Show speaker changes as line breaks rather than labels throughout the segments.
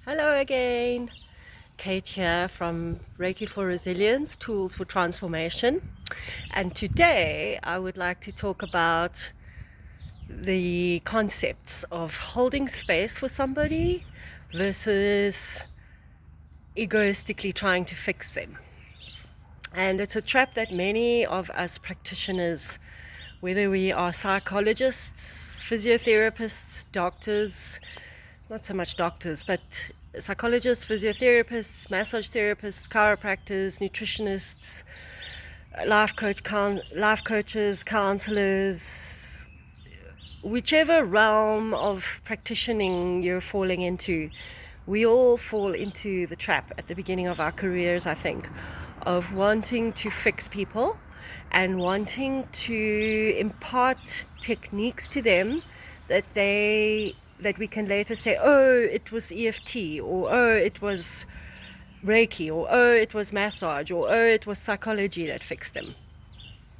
Hello again, Kate here from Reiki for Resilience, Tools for Transformation. And today I would like to talk about the concepts of holding space for somebody versus egoistically trying to fix them. And it's a trap that many of us practitioners, whether we are psychologists, physiotherapists, doctors, not so much doctors, but psychologists, physiotherapists, massage therapists, chiropractors, nutritionists, life coaches, counselors, whichever realm of practicing you're falling into, we all fall into the trap at the beginning of our careers, I think, of wanting to fix people and wanting to impart techniques to them that we can later say, oh, it was EFT, or oh, it was Reiki, or oh, it was massage, or oh, it was psychology that fixed them.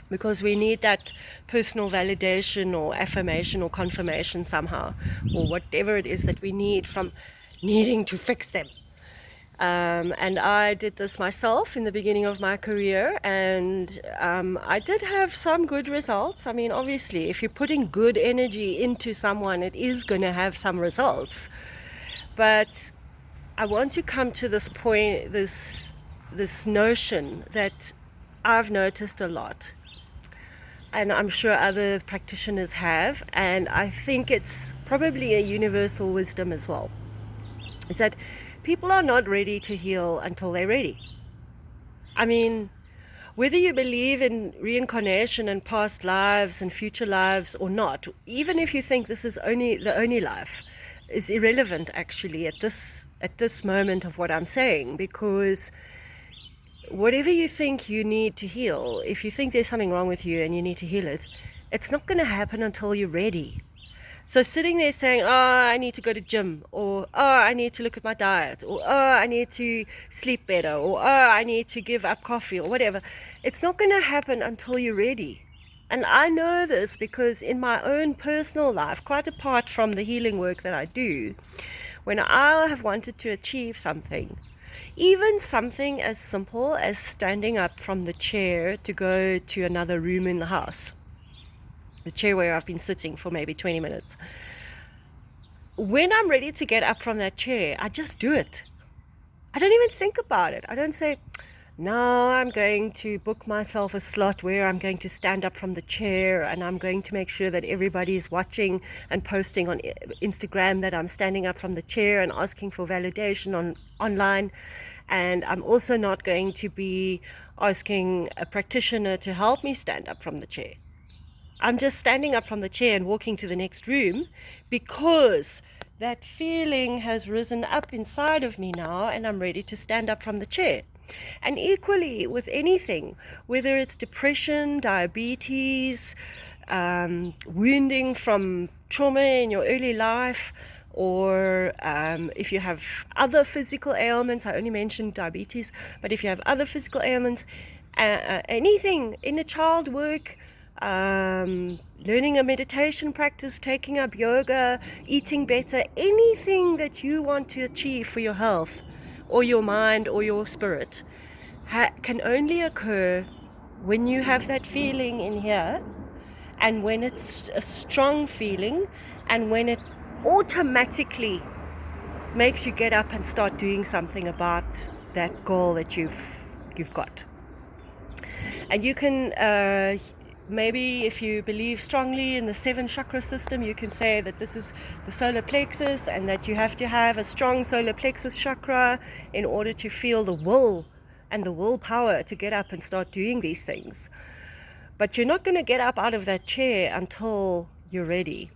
Because we need that personal validation or affirmation or confirmation somehow, or whatever it is that we need from needing to fix them. And I did this myself in the beginning of my career, and I did have some good results. I mean, obviously, if you're putting good energy into someone, it is going to have some results. But I want to come to this point, this notion that I've noticed a lot, and I'm sure other practitioners have, and I think it's probably a universal wisdom as well, is that people are not ready to heal until they're ready. I mean, whether you believe in reincarnation and past lives and future lives or not, even if you think this is the only life, is irrelevant actually at this moment of what I'm saying, because whatever you think you need to heal, if you think there's something wrong with you and you need to heal it, it's not going to happen until you're ready. So sitting there saying, oh, I need to go to gym, or oh, I need to look at my diet, or oh, I need to sleep better, or oh, I need to give up coffee, or whatever, it's not going to happen until you're ready. And I know this because in my own personal life, quite apart from the healing work that I do, when I have wanted to achieve something, even something as simple as standing up from the chair to go to another room in the house, the chair where I've been sitting for maybe 20 minutes. When I'm ready to get up from that chair, I just do it. I don't even think about it. I don't say, now I'm going to book myself a slot where I'm going to stand up from the chair and I'm going to make sure that everybody's watching and posting on Instagram that I'm standing up from the chair and asking for validation online. And I'm also not going to be asking a practitioner to help me stand up from the chair. I'm just standing up from the chair and walking to the next room because that feeling has risen up inside of me now and I'm ready to stand up from the chair. And equally with anything, whether it's depression, diabetes, wounding from trauma in your early life, or if you have other physical ailments, I only mentioned diabetes, but if you have other physical ailments, anything, inner child work, learning a meditation practice, taking up yoga, eating better, anything that you want to achieve for your health or your mind or your spirit can only occur when you have that feeling in here, and when it's a strong feeling, and when it automatically makes you get up and start doing something about that goal that you've got. And you can maybe, if you believe strongly in the 7 chakra system, you can say that this is the solar plexus and that you have to have a strong solar plexus chakra in order to feel the will and the willpower to get up and start doing these things. But you're not going to get up out of that chair until you're ready.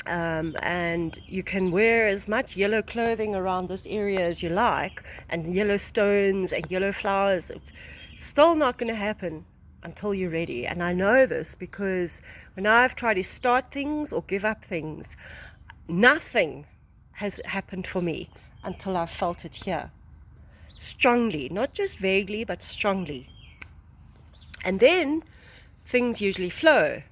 And you can wear as much yellow clothing around this area as you like, and yellow stones and yellow flowers. It's still not going to happen until you're ready. And I know this because when I've tried to start things or give up things, nothing has happened for me until I've felt it here. Strongly, not just vaguely, but strongly. And then things usually flow.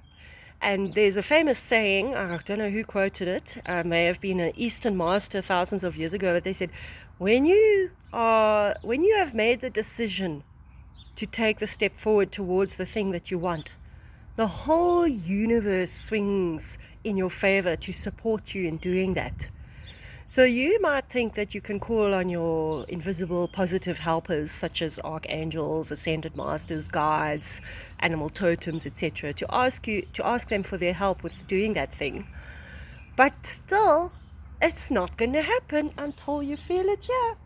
And there's a famous saying, I don't know who quoted it, may have been an Eastern master thousands of years ago, but they said, when you have made the decision to take the step forward towards the thing that you want, the whole universe swings in your favor to support you in doing that. So you might think that you can call on your invisible positive helpers such as archangels, ascended masters, guides, animal totems, etc. to ask them for their help with doing that thing. But still, it's not going to happen until you feel it here.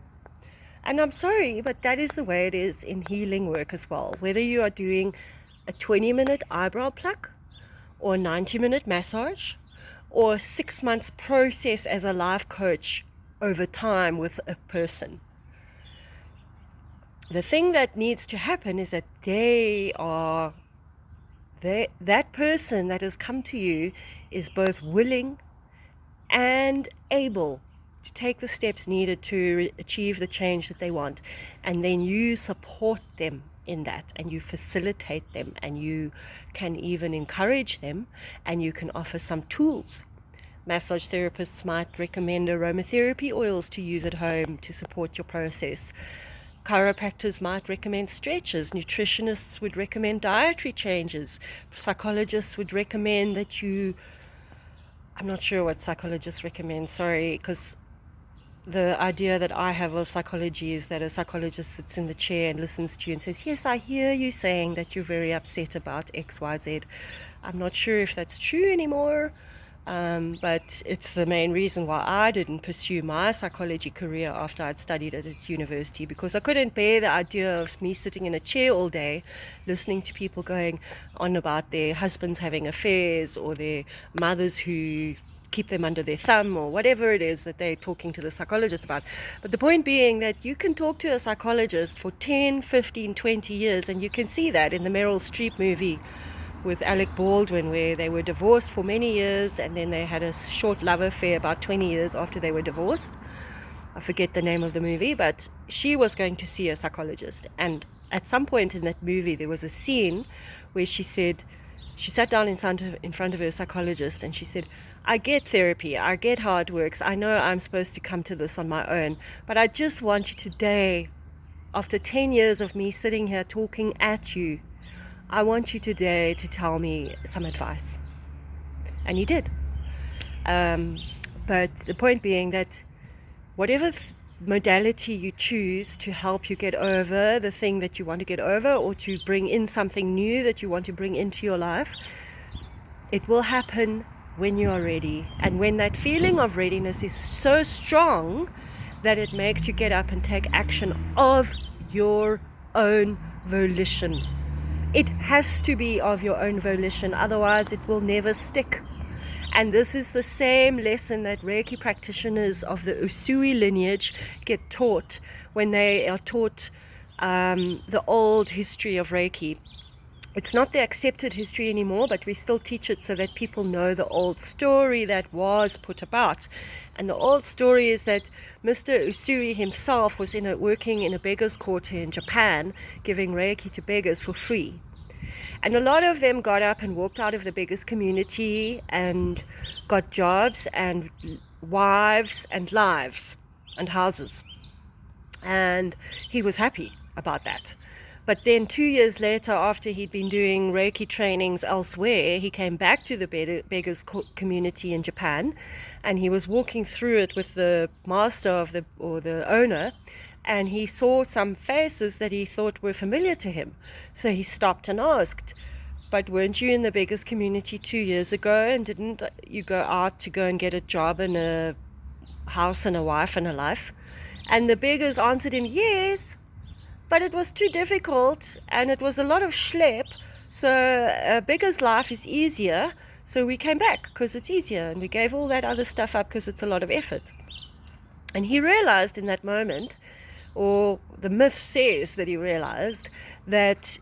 And I'm sorry, but that is the way it is in healing work as well. Whether you are doing a 20-minute eyebrow pluck or a 90-minute massage, or a 6 months process as a life coach over time with a person. The thing that needs to happen is that that person that has come to you is both willing and able to take the steps needed to achieve the change that they want. And then you support them in that, and you facilitate them, and you can even encourage them, and you can offer some tools. Massage therapists might recommend aromatherapy oils to use at home to support your process. Chiropractors might recommend stretches. Nutritionists would recommend dietary changes. Psychologists would recommend that I'm not sure what psychologists recommend, sorry, because the idea that I have of psychology is that a psychologist sits in the chair and listens to you and says, yes, I hear you saying that you're very upset about X, Y, Z. I'm not sure if that's true anymore, but it's the main reason why I didn't pursue my psychology career after I'd studied at university, because I couldn't bear the idea of me sitting in a chair all day listening to people going on about their husbands having affairs or their mothers who keep them under their thumb or whatever it is that they're talking to the psychologist about. But the point being that you can talk to a psychologist for 10, 15, 20 years, and you can see that in the Meryl Streep movie with Alec Baldwin, where they were divorced for many years and then they had a short love affair about 20 years after they were divorced. I forget the name of the movie, but she was going to see a psychologist, and at some point in that movie there was a scene where she said, she sat down in front of her psychologist and she said, I get therapy, I get how it works, I know I'm supposed to come to this on my own, but I just want you today, after 10 years of me sitting here talking at you, I want you today to tell me some advice. And he did. But the point being that whatever modality you choose to help you get over the thing that you want to get over, or to bring in something new that you want to bring into your life, it will happen when you are ready, and when that feeling of readiness is so strong that it makes you get up and take action of your own volition. It has to be of your own volition, otherwise it will never stick. And this is the same lesson that Reiki practitioners of the Usui lineage get taught when they are taught the old history of Reiki. It's not the accepted history anymore, but we still teach it so that people know the old story that was put about. And the old story is that Mr. Usui himself was working in a beggar's quarter in Japan, giving Reiki to beggars for free. And a lot of them got up and walked out of the beggars community and got jobs and wives and lives and houses. And he was happy about that. But then 2 years later, after he'd been doing Reiki trainings elsewhere, he came back to the beggars community in Japan, and he was walking through it with the master or the owner, and he saw some faces that he thought were familiar to him. So he stopped and asked, but weren't you in the beggars community 2 years ago, and didn't you go out to go and get a job and a house and a wife and a life? And the beggars answered him, yes, but it was too difficult and it was a lot of schlep, so a beggar's life is easier, so we came back because it's easier, and we gave all that other stuff up because it's a lot of effort. And he realized in that moment, or the myth says that he realized, that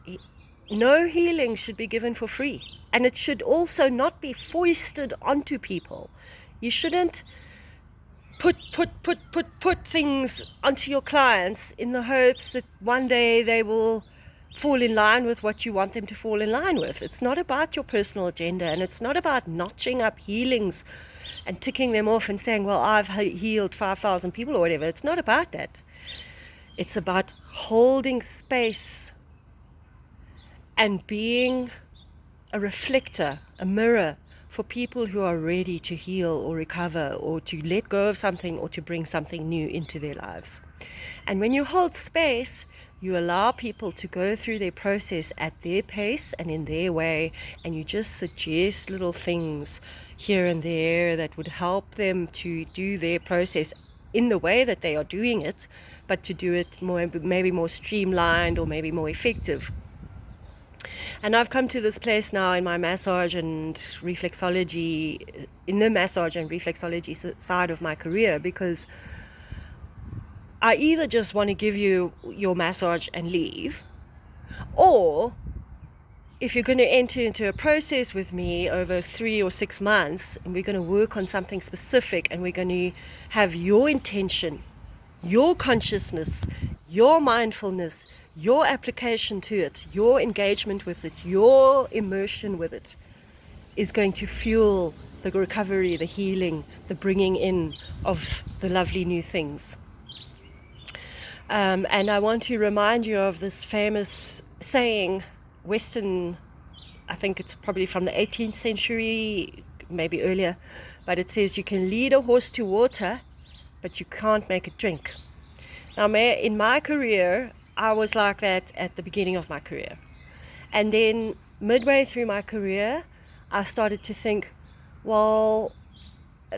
no healing should be given for free, and it should also not be foisted onto people. You shouldn't put things onto your clients in the hopes that one day they will fall in line with what you want them to fall in line with. It's not about your personal agenda, and it's not about notching up healings and ticking them off and saying, well, I've healed 5,000 people or whatever. It's not about that. It's about holding space and being a reflector, a mirror for people who are ready to heal or recover or to let go of something or to bring something new into their lives. And when you hold space, you allow people to go through their process at their pace and in their way, and you just suggest little things here and there that would help them to do their process in the way that they are doing it, but to do it maybe more streamlined or maybe more effective. And I've come to this place now in my massage and reflexology, in the massage and reflexology side of my career, because I either just want to give you your massage and leave, or if you're going to enter into a process with me over 3 or 6 months, and we're going to work on something specific, and we're going to have your intention, your consciousness, your mindfulness, your application to it, your engagement with it, your immersion with it is going to fuel the recovery, the healing, the bringing in of the lovely new things. And I want to remind you of this famous saying, Western, I think it's probably from the 18th century, maybe earlier, but it says you can lead a horse to water, but you can't make it drink. Now, in my career, I was like that at the beginning of my career. And then midway through my career, I started to think, well,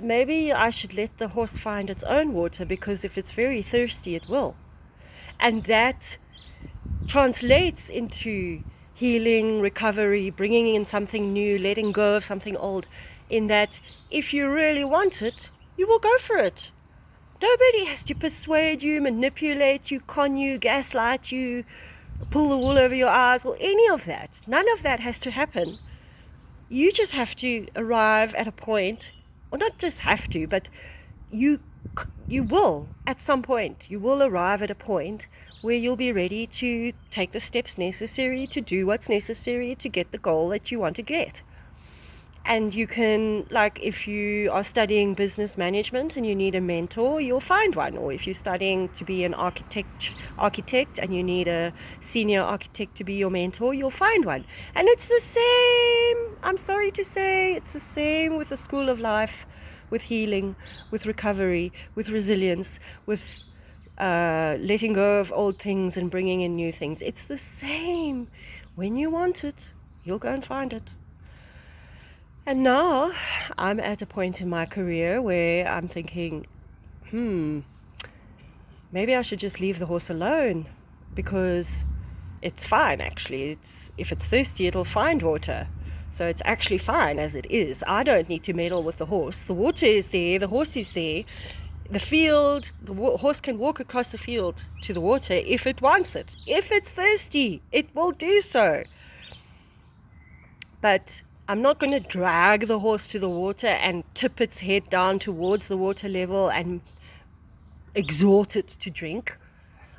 maybe I should let the horse find its own water, because if it's very thirsty, it will. And that translates into healing, recovery, bringing in something new, letting go of something old, in that if you really want it, you will go for it. Nobody has to persuade you, manipulate you, con you, gaslight you, pull the wool over your eyes, or any of that. None of that has to happen. You just have to arrive at a point, or not just have to, but you will, at some point, you will arrive at a point where you'll be ready to take the steps necessary to do what's necessary to get the goal that you want to get. And you can, like, if you are studying business management and you need a mentor, you'll find one. Or if you're studying to be an architect and you need a senior architect to be your mentor, you'll find one. And it's the same, I'm sorry to say, it's the same with the school of life, with healing, with recovery, with resilience, with letting go of old things and bringing in new things. It's the same. When you want it, you'll go and find it. And now I'm at a point in my career where I'm thinking, maybe I should just leave the horse alone, because it's fine, actually. If it's thirsty, it'll find water. So it's actually fine as it is. I don't need to meddle with the horse. The water is there, the horse is there. The field, the horse can walk across the field to the water if it wants it. If it's thirsty, it will do so. But I'm not going to drag the horse to the water and tip its head down towards the water level and exhort it to drink.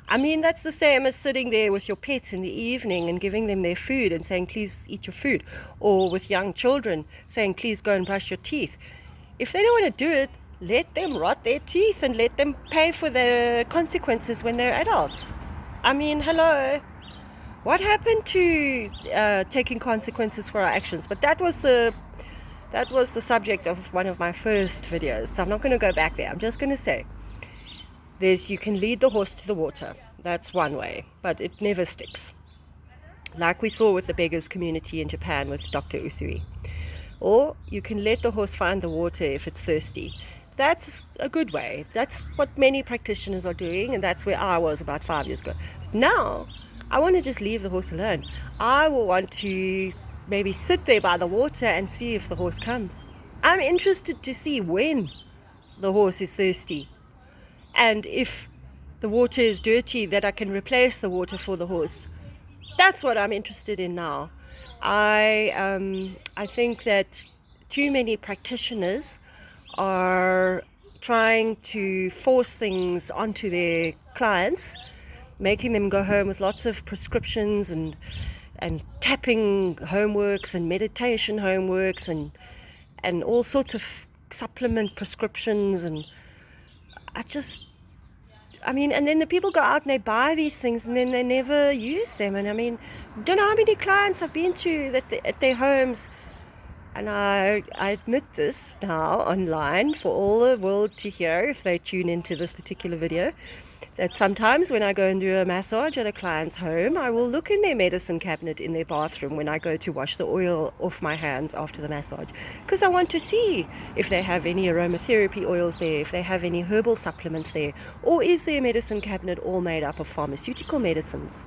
I mean, that's the same as sitting there with your pets in the evening and giving them their food and saying, please eat your food. Or with young children saying, please go and brush your teeth. If they don't want to do it, let them rot their teeth and let them pay for the consequences when they're adults. I mean, hello. What happened to taking consequences for our actions? But that was the subject of one of my first videos, so I'm not going to go back there. I'm just going to say, you can lead the horse to the water. That's one way, but it never sticks. Like we saw with the beggars community in Japan with Dr. Usui. Or you can let the horse find the water if it's thirsty. That's a good way. That's what many practitioners are doing, and that's where I was about 5 years ago. Now, I want to just leave the horse alone. I will want to maybe sit there by the water and see if the horse comes. I'm interested to see when the horse is thirsty. And if the water is dirty, that I can replace the water for the horse. That's what I'm interested in now. I think that too many practitioners are trying to force things onto their clients making them go home with lots of prescriptions and tapping homeworks and meditation homeworks and all sorts of supplement prescriptions. And I mean, and then the people go out and they buy these things and then they never use them. And I mean, don't know how many clients I've been to that at their homes, and I admit this now online for all the world to hear if they tune into this particular video, that sometimes when I go and do a massage at a client's home, I will look in their medicine cabinet in their bathroom when I go to wash the oil off my hands after the massage, because I want to see if they have any aromatherapy oils there, if they have any herbal supplements there, or is their medicine cabinet all made up of pharmaceutical medicines,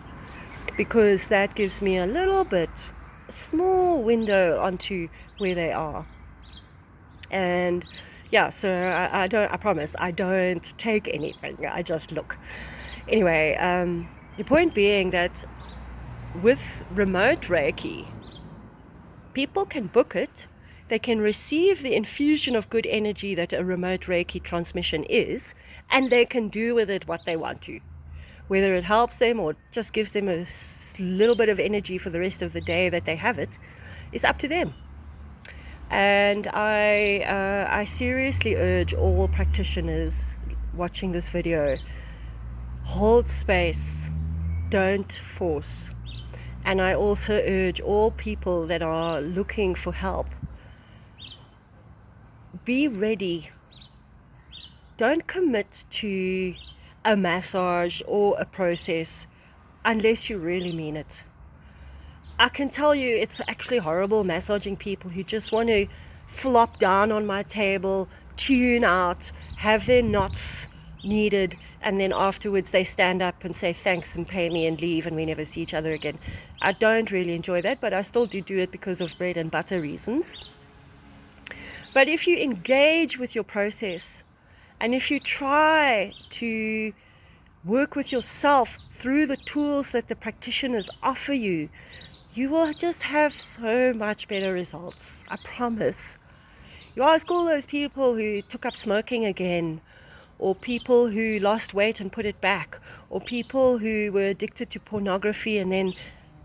because that gives me a little bit, a small window onto where they are. And yeah, so I promise I don't take anything, I just look. Anyway, the point being that with remote Reiki, people can book it, they can receive the infusion of good energy that a remote Reiki transmission is, and they can do with it what they want to. Whether it helps them or just gives them a little bit of energy for the rest of the day that they have it, is up to them. And I seriously urge all practitioners watching this video, hold space, don't force. And I also urge all people that are looking for help, be ready. Don't commit to a massage or a process unless you really mean it. I can tell you it's actually horrible massaging people who just want to flop down on my table, tune out, have their knots needed, and then afterwards they stand up and say thanks and pay me and leave, and we never see each other again. I don't really enjoy that, but I still do it because of bread and butter reasons. But if you engage with your process, and if you try to work with yourself through the tools that the practitioners offer you, you will just have so much better results, I promise. You ask all those people who took up smoking again, or people who lost weight and put it back, or people who were addicted to pornography and then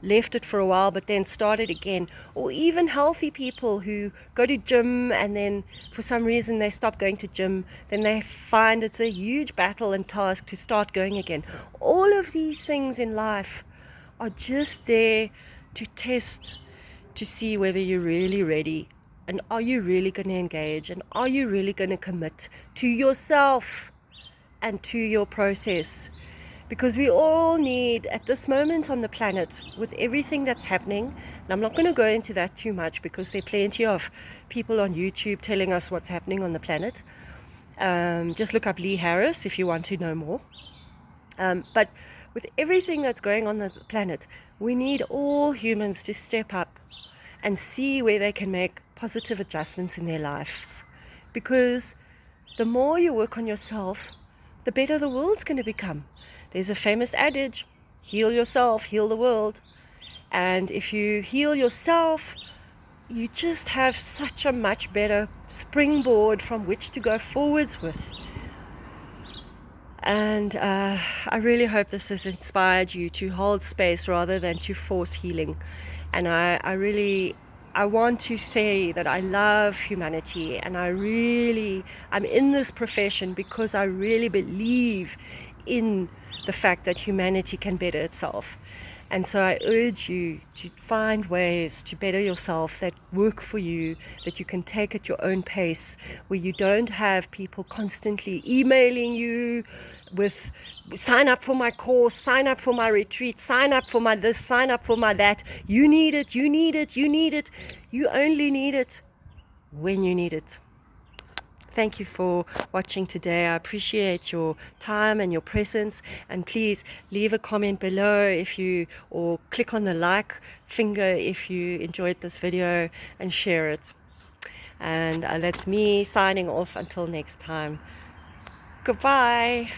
left it for a while but then started again, or even healthy people who go to gym and then for some reason they stop going to gym, then they find it's a huge battle and task to start going again. All of these things in life are just there to test, to see whether you're really ready, and are you really going to engage, and are you really going to commit to yourself and to your process. Because we all need, at this moment on the planet, with everything that's happening, and I'm not going to go into that too much because there are plenty of people on YouTube telling us what's happening on the planet. Just look up Lee Harris if you want to know more. But with everything that's going on the planet, we need all humans to step up and see where they can make positive adjustments in their lives. Because the more you work on yourself, the better the world's going to become. There's a famous adage, heal yourself, heal the world. And if you heal yourself, you just have such a much better springboard from which to go forwards with. And I really hope this has inspired you to hold space rather than to force healing. And I want to say that I love humanity, and I'm in this profession because I really believe in the fact that humanity can better itself. And so I urge you to find ways to better yourself that work for you, that you can take at your own pace, where you don't have people constantly emailing you with sign up for my course, sign up for my retreat, sign up for my this, sign up for my that. You need it, you need it, you need it. You only need it when you need it. Thank you for watching today. I appreciate your time and your presence, and please leave a comment below or click on the like finger if you enjoyed this video, and share it. And that's me signing off until next time. Goodbye.